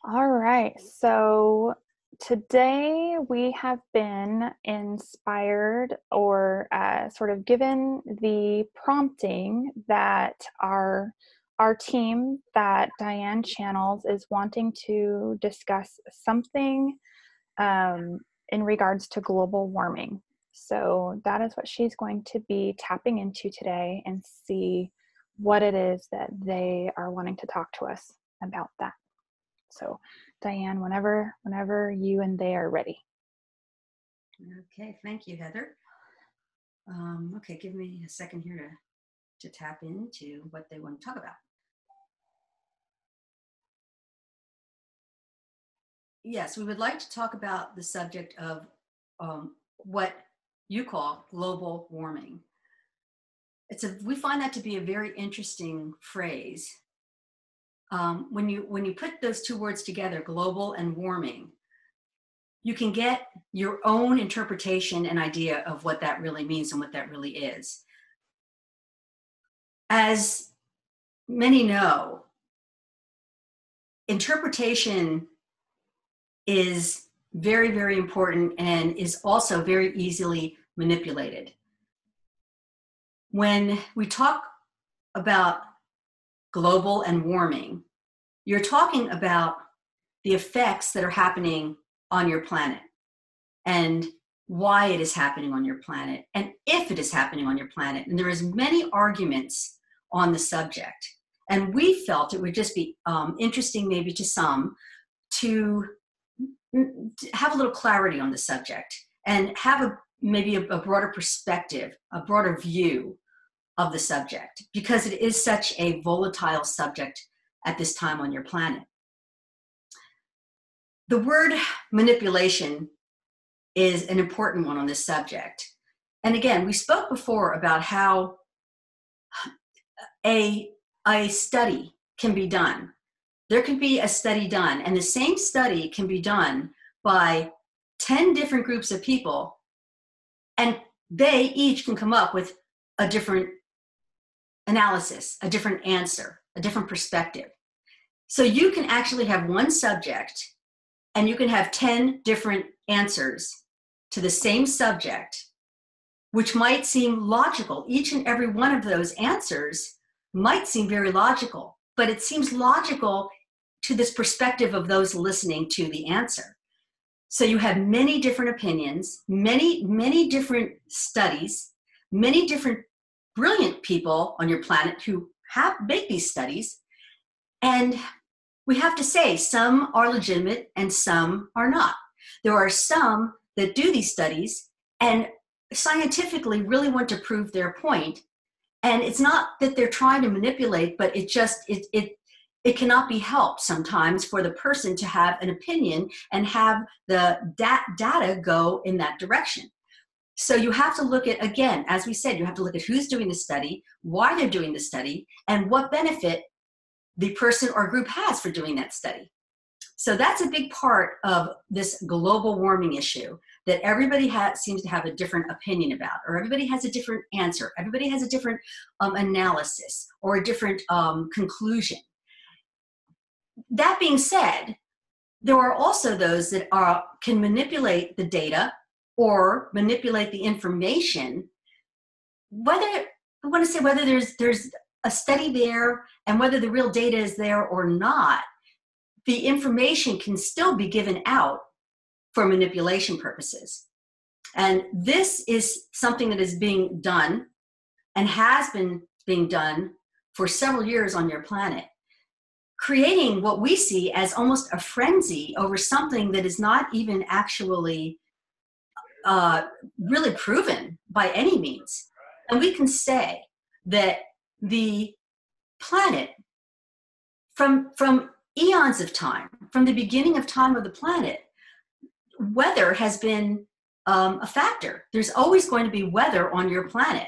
All right. So today we have been inspired or sort of given the prompting that our team that Dianne channels is wanting to discuss something in regards to global warming. So that is what she's going to be tapping into today and see what it is that they are wanting to talk to us about that. So, Dianne, whenever you and they are ready. Okay, thank you, Heather. Okay, give me a second here to tap into what they want to talk about. Yes, we would like to talk about the subject of what you call global warming. We find that to be a very interesting phrase. When you put those two words together, global and warming, you can get your own interpretation and idea of what that really means and what that really is. As many know, interpretation is very, very important and is also very easily manipulated. When we talk about global and warming, you're talking about the effects that are happening on your planet and why it is happening on your planet and if it is happening on your planet. And there is many arguments on the subject. And we felt it would just be interesting maybe to some to have a little clarity on the subject and have maybe a broader perspective, a broader view of the subject, because it is such a volatile subject at this time on your planet. The word manipulation is an important one on this subject. And again, we spoke before about how a study can be done. There can be a study done, and the same study can be done by 10 different groups of people, and they each can come up with a different analysis, a different answer, a different perspective. So you can actually have one subject, and you can have 10 different answers to the same subject, which might seem logical. Each and every one of those answers might seem very logical, but it seems logical to this perspective of those listening to the answer. So you have many different opinions, many different studies, many different brilliant people on your planet who make these studies. And we have to say some are legitimate and some are not. There are some that do these studies and scientifically really want to prove their point. And it's not that they're trying to manipulate, but it cannot be helped sometimes for the person to have an opinion and have the data go in that direction. So you have to look at, again, as we said, you have to look at who's doing the study, why they're doing the study, and what benefit the person or group has for doing that study. So that's a big part of this global warming issue, that everybody seems to have a different opinion about, or everybody has a different answer, everybody has a different analysis or a different conclusion. That being said, there are also those that can manipulate the data or manipulate the information, whether there's a study there and whether the real data is there or not, the information can still be given out for manipulation purposes. And this is something that is being done and has been being done for several years on your planet, creating what we see as almost a frenzy over something that is not even actually really proven by any means. And we can say that the planet, from eons of time, from the beginning of time of the planet, weather has been a factor. There's always going to be weather on your planet.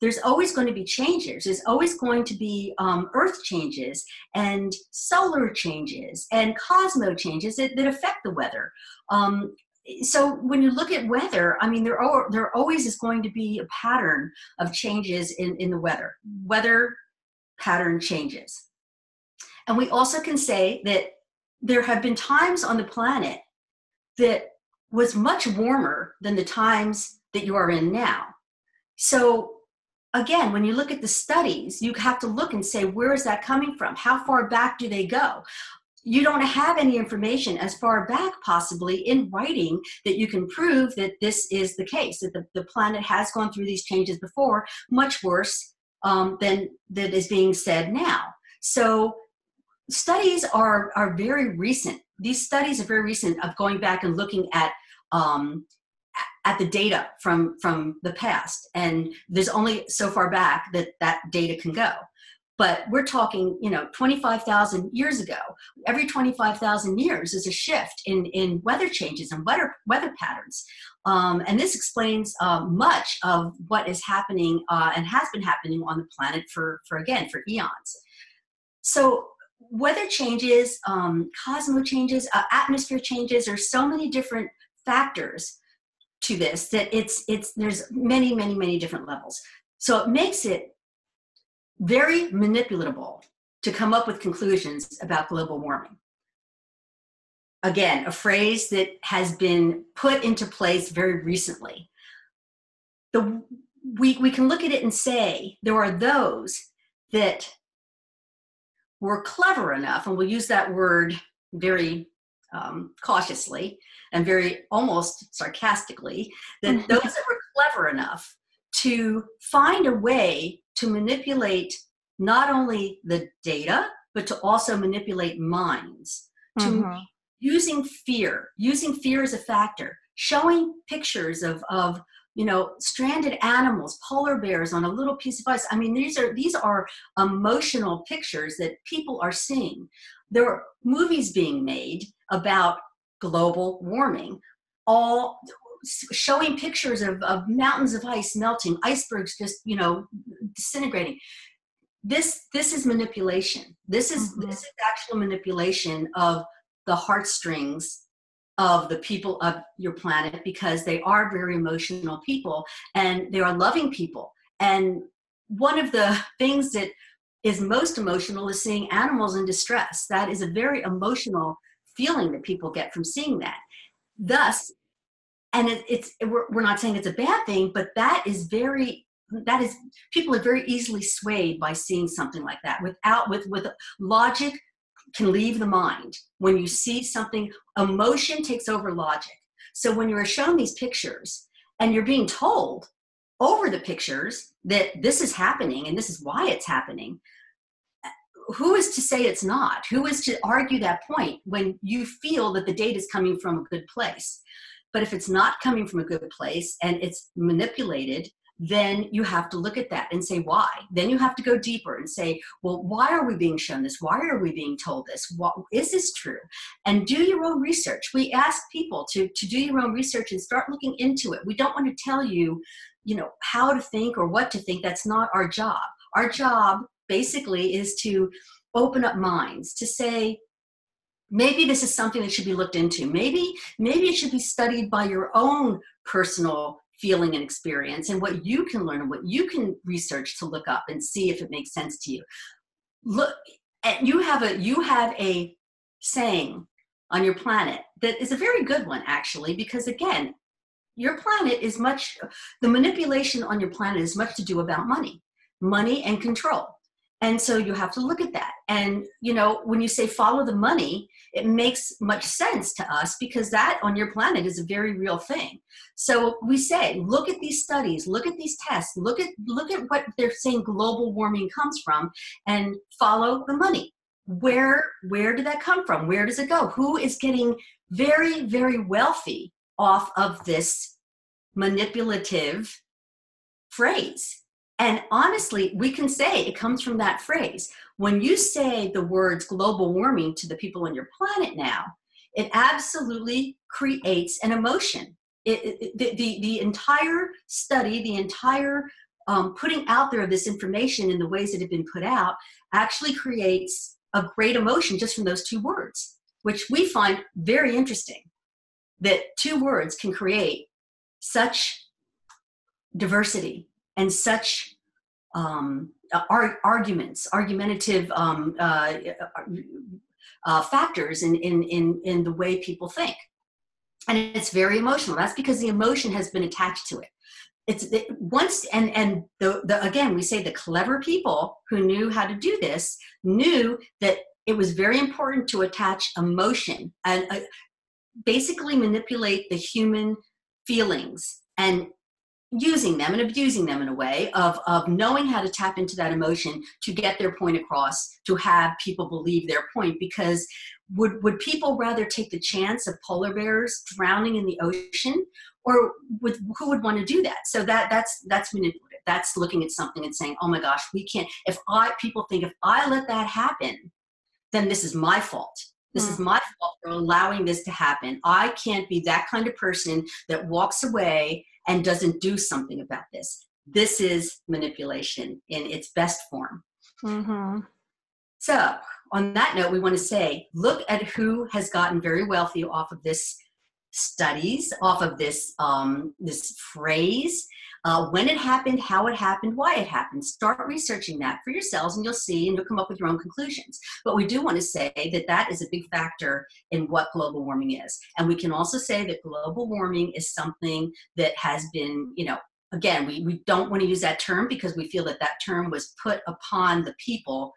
There's always going to be changes. There's always going to be earth changes and solar changes and cosmo changes that affect the weather. So when you look at weather, I mean, there always is going to be a pattern of changes in the weather. Weather pattern changes. And we also can say that there have been times on the planet that was much warmer than the times that you are in now. So again, when you look at the studies, you have to look and say, where is that coming from? How far back do they go? You don't have any information as far back possibly in writing that you can prove that this is the case, that the planet has gone through these changes before, much worse than that is being said now. So studies are very recent. These studies are very recent of going back and looking at the data from the past. And there's only so far back that data can go. But we're talking, 25,000 years ago. Every 25,000 years is a shift in weather changes and weather patterns. And this explains much of what is happening and has been happening on the planet for eons. So weather changes, cosmo changes, atmosphere changes, there's so many different factors to this that there's many, many, many different levels. So it makes it very manipulatable to come up with conclusions about global warming. Again, a phrase that has been put into place very recently. We can look at it and say there are those that were clever enough, and we'll use that word very cautiously and very almost sarcastically, that those that were clever enough to find a way to manipulate not only the data, but to also manipulate minds, to using fear as a factor, showing pictures of stranded animals, polar bears on a little piece of ice. I mean, these are emotional pictures that people are seeing. There are movies being made about global warming, all showing pictures of mountains of ice melting, icebergs just, disintegrating. This is manipulation. This is actual manipulation of the heartstrings of the people of your planet, because they are very emotional people and they are loving people. And one of the things that is most emotional is seeing animals in distress. That is a very emotional feeling that people get from seeing that. Thus, and we're not saying it's a bad thing, but people are very easily swayed by seeing something like that with logic can leave the mind. When you see something, emotion takes over logic. So when you're shown these pictures and you're being told over the pictures that this is happening and this is why it's happening, who is to say it's not? Who is to argue that point when you feel that the data is coming from a good place? But if it's not coming from a good place and it's manipulated, then you have to look at that and say why. Then you have to go deeper and say, well, why are we being shown this? Why are we being told this? Is this true? And do your own research. We ask people to do your own research and start looking into it. We don't want to tell you, how to think or what to think. That's not our job. Our job basically is to open up minds, to say, maybe this is something that should be looked into. Maybe it should be studied by your own personal feeling and experience, and what you can learn and what you can research to look up and see if it makes sense to you. Look, and you have a saying on your planet that is a very good one, actually, because again, your planet is the manipulation on your planet is much to do about money and control. And so you have to look at that. And, when you say follow the money, it makes much sense to us because that on your planet is a very real thing. So we say, look at these studies, look at these tests, look at what they're saying global warming comes from, and follow the money. Where did that come from? Where does it go? Who is getting very, very wealthy off of this manipulative phrase? And honestly, we can say it comes from that phrase. When you say the words global warming to the people on your planet now, it absolutely creates an emotion. The entire study, the entire putting out there of this information in the ways that have been put out actually creates a great emotion just from those two words, which we find very interesting, that two words can create such diversity and such argumentative factors in the way people think. And it's very emotional. That's because the emotion has been attached to it. Again, we say the clever people who knew how to do this knew that it was very important to attach emotion and basically manipulate the human feelings and using them and abusing them in a way of knowing how to tap into that emotion to get their point across, to have people believe their point. Because would people rather take the chance of polar bears drowning in the ocean, or who would want to do that? So that's manipulative. That's looking at something and saying, oh my gosh, we can't, people think if I let that happen, then this is my fault. This is my fault for allowing this to happen. I can't be that kind of person that walks away and doesn't do something about this. This is manipulation in its best form. Mm-hmm. So on that note, we want to say, look at who has gotten very wealthy off of this studies, off of this, this phrase, when it happened, how it happened, why it happened. Start researching that for yourselves, and you'll see, and you'll come up with your own conclusions. But we do want to say that that is a big factor in what global warming is. And we can also say that global warming is something that has been, again, we don't want to use that term because we feel that that term was put upon the people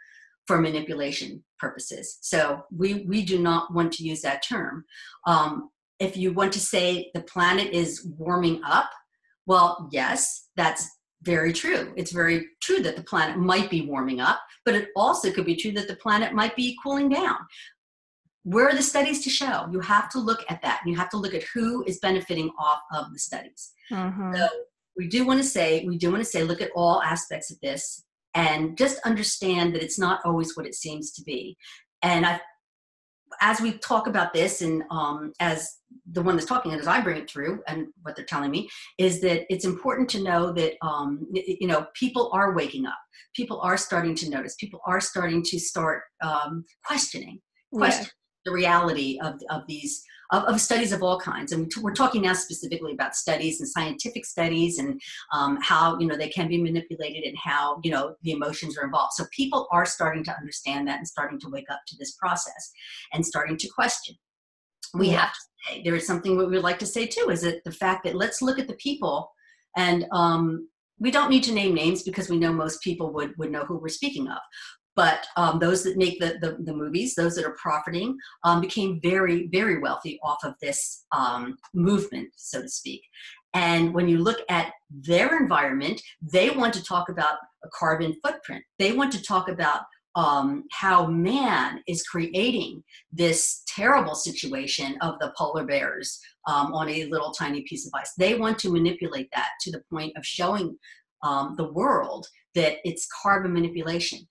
for manipulation purposes. So we do not want to use that term. If you want to say the planet is warming up, well, yes, that's very true. It's very true that the planet might be warming up, but it also could be true that the planet might be cooling down. Where are the studies to show? You have to look at that. You have to look at who is benefiting off of the studies. Mm-hmm. So we do want to say, look at all aspects of this and just understand that it's not always what it seems to be. And as we talk about this, and as the one that's talking, and as I bring it through, and what they're telling me is that it's important to know that people are waking up, people are starting to notice, people are starting to questioning the reality of these of studies of all kinds. And we're talking now specifically about studies and scientific studies, and how they can be manipulated, and how the emotions are involved. So people are starting to understand that and starting to wake up to this process and starting to question. We have to say, there is something we would like to say too, is that the fact that let's look at the people, and we don't need to name names because we know most people would know who we're speaking of. But those that make the movies, those that are profiting, became very, very wealthy off of this movement, so to speak. And when you look at their environment, they want to talk about a carbon footprint. They want to talk about how man is creating this terrible situation of the polar bears on a little tiny piece of ice. They want to manipulate that to the point of showing the world that it's carbon manipulation.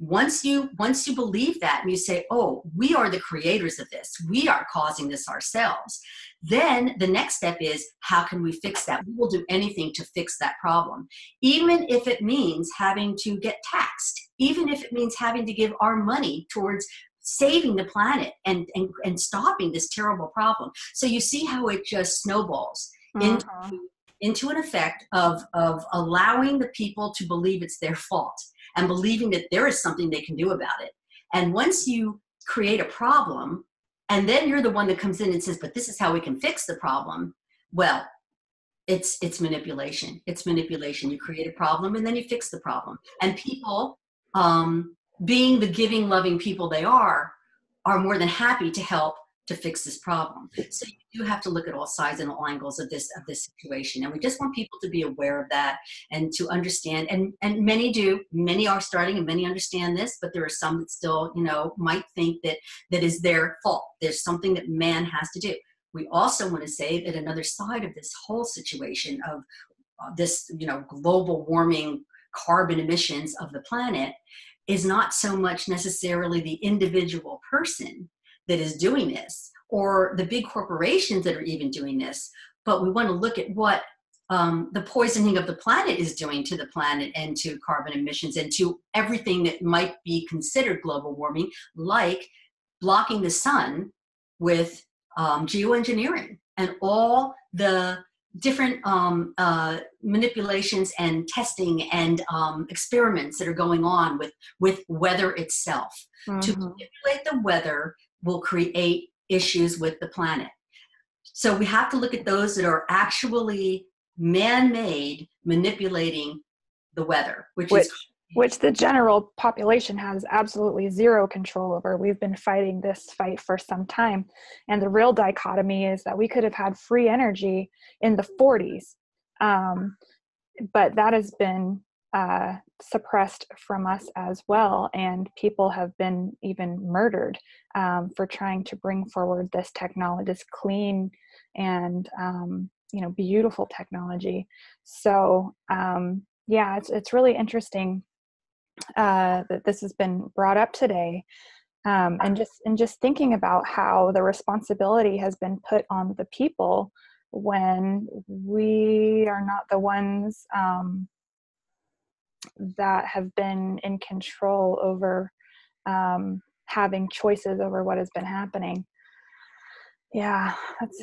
Once you believe that and you say, oh, we are the creators of this, we are causing this ourselves, then the next step is, how can we fix that? We will do anything to fix that problem, even if it means having to get taxed, even if it means having to give our money towards saving the planet and stopping this terrible problem. So you see how it just snowballs into an effect of allowing the people to believe it's their fault, and believing that there is something they can do about it. And once you create a problem, and then you're the one that comes in and says, but this is how we can fix the problem, well, it's manipulation. It's manipulation. You create a problem and then you fix the problem. And people, being the giving, loving people they are more than happy to help to fix this problem. So you do have to look at all sides and all angles of this situation. And we just want people to be aware of that and to understand. And many do. Many are starting and many understand this, but there are some that still, might think that is their fault. There's something that man has to do. We also want to say that another side of this whole situation of this, global warming, carbon emissions of the planet is not so much necessarily the individual person that is doing this, or the big corporations that are even doing this, but we want to look at what the poisoning of the planet is doing to the planet and to carbon emissions and to everything that might be considered global warming, like blocking the sun with geoengineering and all the manipulations and testing and experiments that are going on with weather itself. To manipulate the weather will create issues with the planet. So we have to look at those that are actually man-made, manipulating the weather, which the general population has absolutely zero control over. We've been fighting this fight for some time. And the real dichotomy is that we could have had free energy in the 40s. But that has been suppressed from us as well. And people have been even murdered for trying to bring forward this technology, this clean and, beautiful technology. So, yeah, it's really interesting that this has been brought up today, and just thinking about how the responsibility has been put on the people when we are not the ones that have been in control over having choices over what has been happening. Yeah, that's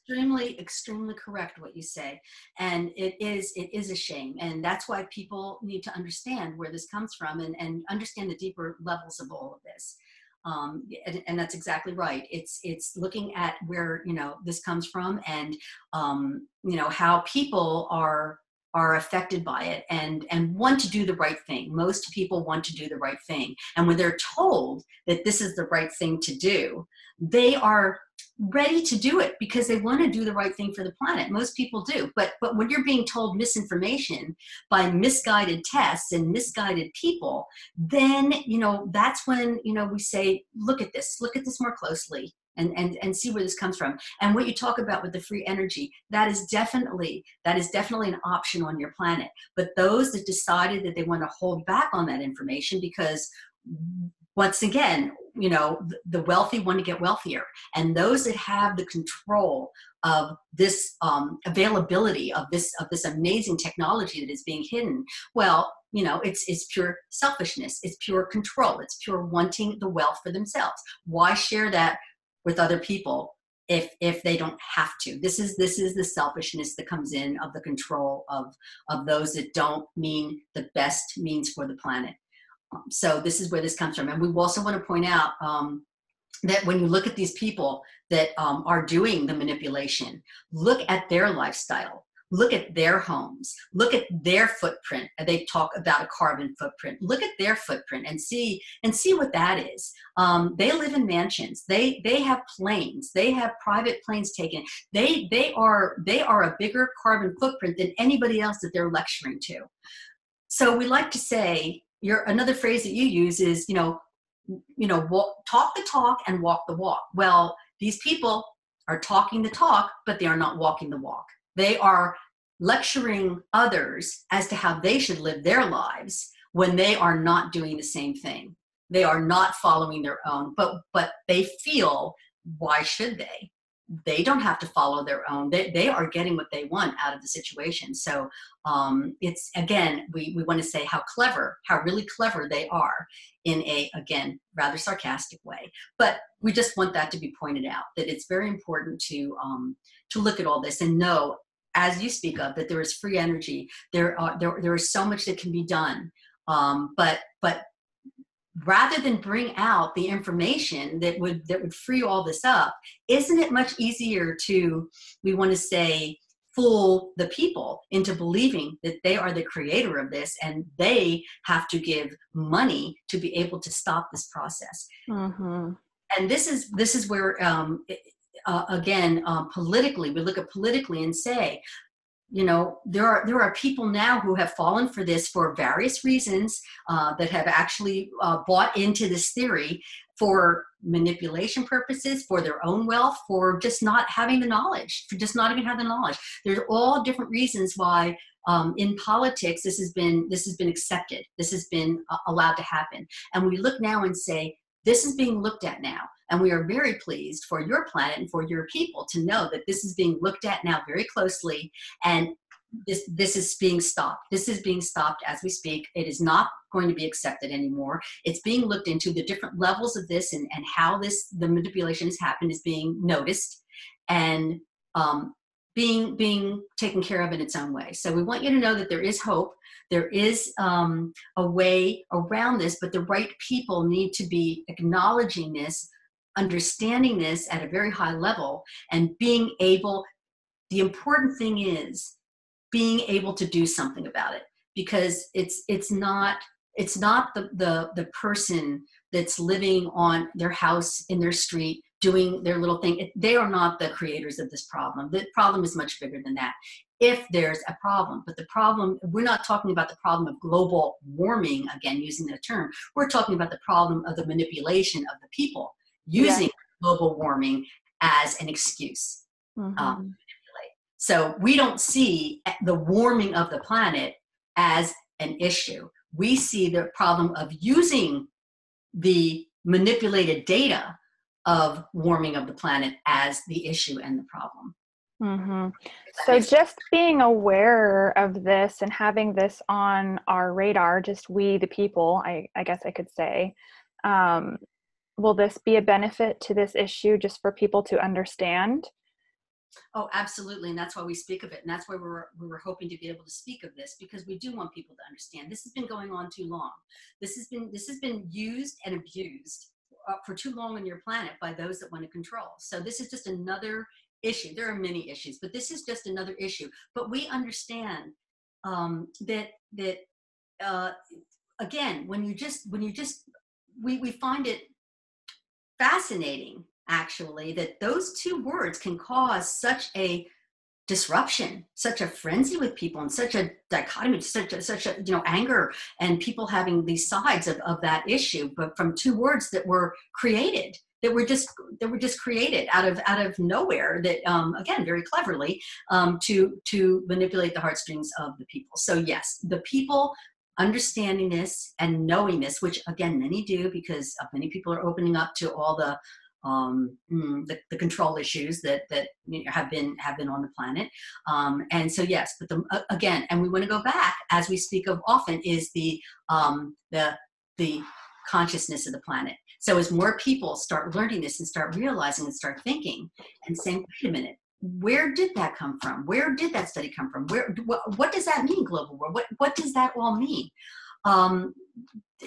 extremely correct what you say, and it is a shame, and that's why people need to understand where this comes from and understand the deeper levels of all of this. And that's exactly right. It's looking at where this comes from, and how people are affected by it and want to do the right thing. Most people want to do the right thing, and when they're told that this is the right thing to do, they are ready to do it because they want to do the right thing for the planet. Most people do. But when you're being told misinformation by misguided tests and misguided people, then, that's when, we say, look at this more closely and see where this comes from. And what you talk about with the free energy, that is definitely an option on your planet. But those that decided that they want to hold back on that information because, once again, the wealthy want to get wealthier, and those that have the control of this availability of this amazing technology that is being hidden, well, it's pure selfishness, it's pure control, it's pure wanting the wealth for themselves. Why share that with other people if they don't have to? This is the selfishness that comes in of the control of those that don't mean the best means for the planet. So this is where this comes from. And we also want to point out that when you look at these people that are doing the manipulation, look at their lifestyle, look at their homes, look at their footprint. They talk about a carbon footprint. Look at their footprint and see what that is. They live in mansions. They have planes. They have private planes taken. They are a bigger carbon footprint than anybody else that they're lecturing to. So we like to say, another phrase that you use is, talk the talk and walk the walk. Well, these people are talking the talk, but they are not walking the walk. They are lecturing others as to how they should live their lives when they are not doing the same thing. They are not following their own, but they feel, why should they? They don't have to follow their own. They are getting what they want out of the situation. So it's, again, we want to say how really clever they are in a, again, rather sarcastic way. But we just want that to be pointed out, that it's very important to look at all this and know, as you speak of, that there is free energy. There is so much that can be done. But rather than bring out the information that would free all this up, isn't it much easier to, we want to say, fool the people into believing that they are the creator of this and they have to give money to be able to stop this process? Mm-hmm. And this is where, again, politically, we look at politically and say, there are people now who have fallen for this for various reasons, that have actually bought into this theory for manipulation purposes, for their own wealth, for just not having the knowledge, for just not even having the knowledge. There's all different reasons why in politics this has been accepted. This has been allowed to happen. And we look now and say, this is being looked at now. And we are very pleased for your planet and for your people to know that this is being looked at now very closely. And this is being stopped. This is being stopped as we speak. It is not going to be accepted anymore. It's being looked into. The different levels of this and how the manipulation has happened is being noticed. And being taken care of in its own way. So we want you to know that there is hope. There is a way around this, but the right people need to be acknowledging this, understanding this at a very high level, and being able, the important thing is being able to do something about it, because it's not the person that's living on their house in their street doing their little thing. They are not the creators of this problem. The problem is much bigger than that. If there's a problem, but the problem, we're not talking about the problem of global warming, again, using that term. We're talking about the problem of the manipulation of the people using global warming as an excuse. So we don't see the warming of the planet as an issue. We see the problem of using the manipulated data of warming of the planet as the issue and the problem. So just being aware of this and having this on our radar, just we, the people, I guess I could say, will this be a benefit to this issue just for people to understand? Oh, absolutely. And that's why we speak of it. And that's why we were hoping to be able to speak of this, because we do want people to understand. This has been going on too long. This has been used and abused for too long on your planet by those that want to control. So this is just another issue. There are many issues, but this is just another issue. But we understand that again, we find it fascinating, actually, that those two words can cause such a disruption, such a frenzy with people, and such a dichotomy, such a anger, and people having these sides of that issue, but from two words that were created, that were just created out of nowhere, that again, very cleverly, to manipulate the heartstrings of the people. So yes, the people understanding this and knowing this, which again many do, because many people are opening up to all the control issues that have been on the planet, and so yes, but again, and we want to go back, as we speak of often, is the consciousness of the planet. So as more people start learning this and start realizing and start thinking and saying, wait a minute, where did that come from? Where did that study come from? What does that mean, global war? What does that all mean?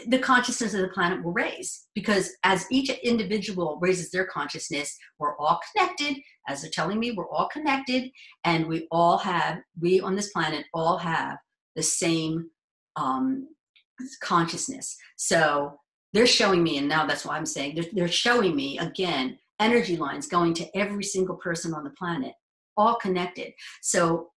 The consciousness of the planet will raise, because as each individual raises their consciousness, we're all connected. As they're telling me, we're all connected, and we on this planet all have the same consciousness. So they're showing me, and now that's why I'm saying they're showing me again, energy lines going to every single person on the planet, all connected. So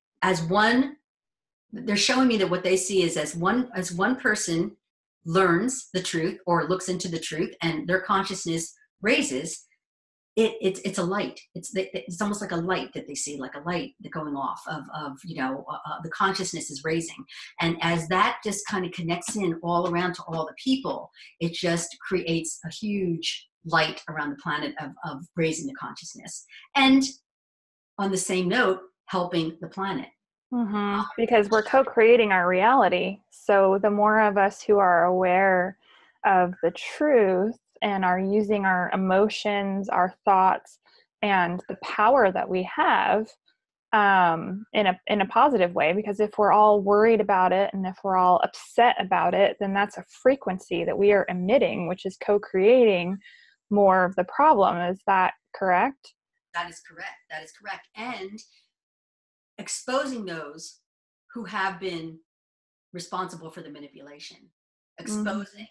they're showing me that what they see is as one person learns the truth or looks into the truth and their consciousness raises, it's a light. It's almost like a light that they see, like a light going off of the consciousness is raising. And as that just kind of connects in all around to all the people, it just creates a huge light around the planet of raising the consciousness. And on the same note, helping the planet. Because we're co-creating our reality. So the more of us who are aware of the truth and are using our emotions, our thoughts, and the power that we have in a positive way, because if we're all worried about it and if we're all upset about it, then that's a frequency that we are emitting, which is co-creating more of the problem. Is that correct? That is correct. That is correct. And exposing those who have been responsible for the manipulation, exposing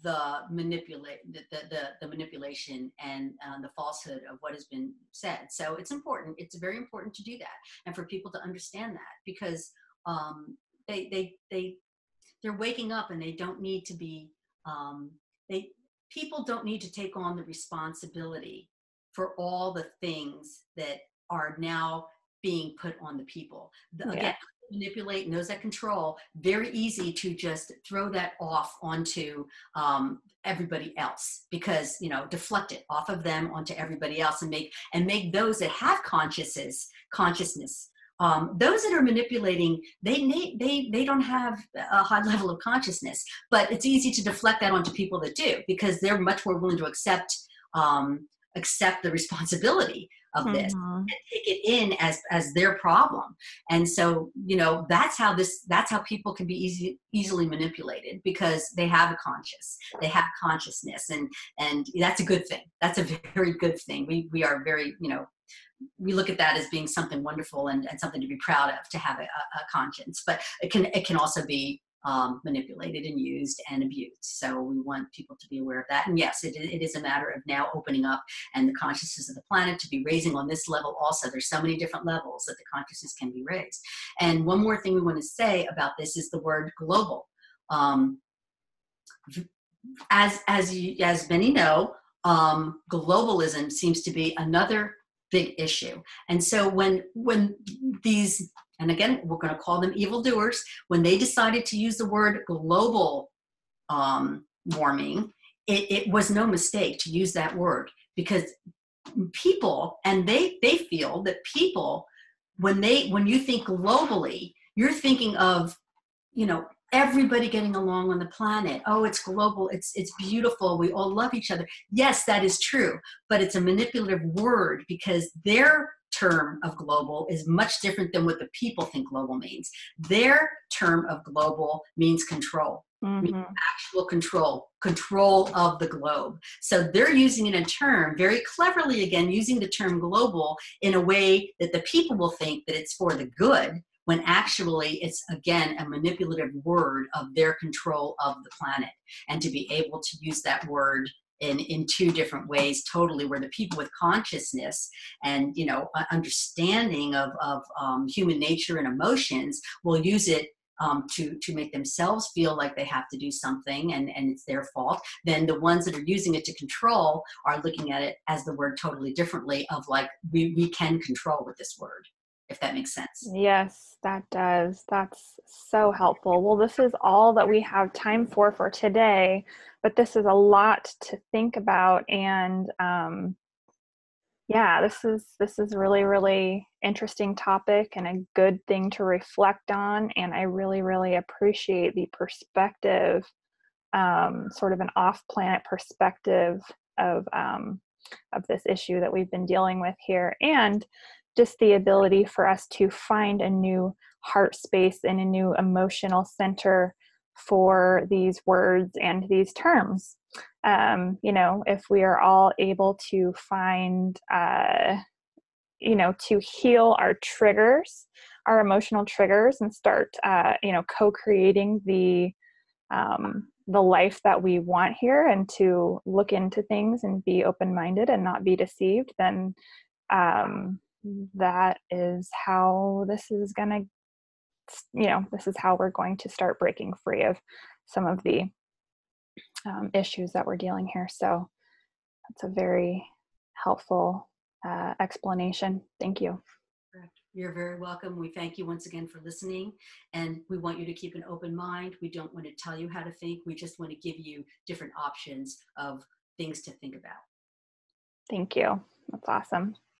the manipulation and the falsehood of what has been said. So it's important. It's very important to do that, and for people to understand that, because they're waking up, and they don't need to be. People don't need to take on the responsibility for all the things that are now being put on the people. Again, manipulate and those that control, very easy to just throw that off onto everybody else, because deflect it off of them onto everybody else, and make those that have consciousness, those that are manipulating, they don't have a high level of consciousness, but it's easy to deflect that onto people that do, because they're much more willing to accept accept the responsibility of this Mhm. and take it in as their problem. And so, that's how people can be easily manipulated, because they have they have consciousness, and that's a good thing. That's a very good thing. We are very, we look at that as being something wonderful, and something to be proud of, to have a conscience. But it can also be manipulated and used and abused. So we want people to be aware of that. And yes, it is a matter of now opening up, and the consciousness of the planet to be raising on this level also. There's so many different levels that the consciousness can be raised. And one more thing we want to say about this is the word global. Um, as many know, globalism seems to be another big issue. And so when these, and again, we're going to call them evildoers, when they decided to use the word global warming, it was no mistake to use that word, because people, and they feel that people, when you think globally, you're thinking of, everybody getting along on the planet. Oh, it's global. It's beautiful. We all love each other. Yes, that is true, but it's a manipulative word, because their term of global is much different than what the people think global means. Their term of global means control. Means Mhm. actual control of the globe. So they're using it in a term, very cleverly, again, using the term global in a way that the people will think that it's for the good, when actually it's, again, a manipulative word of their control of the planet. And to be able to use that word in two different ways, totally, where the people with consciousness and understanding of human nature and emotions will use it to make themselves feel like they have to do something, and it's their fault. Then the ones that are using it to control are looking at it as the word totally differently, of like, we can control with this word, if that makes sense. Yes, that does. That's so helpful. Well, this is all that we have time for today, but this is a lot to think about, and yeah, this is really, really interesting topic and a good thing to reflect on. And I really, really appreciate the perspective, sort of an off-planet perspective of this issue that we've been dealing with here, and just the ability for us to find a new heart space and a new emotional center for these words and these terms. If we are all able to find, to heal our triggers, our emotional triggers, and start, co-creating the life that we want here, and to look into things and be open-minded and not be deceived, then that is how this is how we're going to start breaking free of some of the issues that we're dealing here. So that's a very helpful explanation. Thank you. Correct. You're very welcome. We thank you once again for listening, and we want you to keep an open mind. We don't want to tell you how to think. We just want to give you different options of things to think about. Thank you. That's awesome.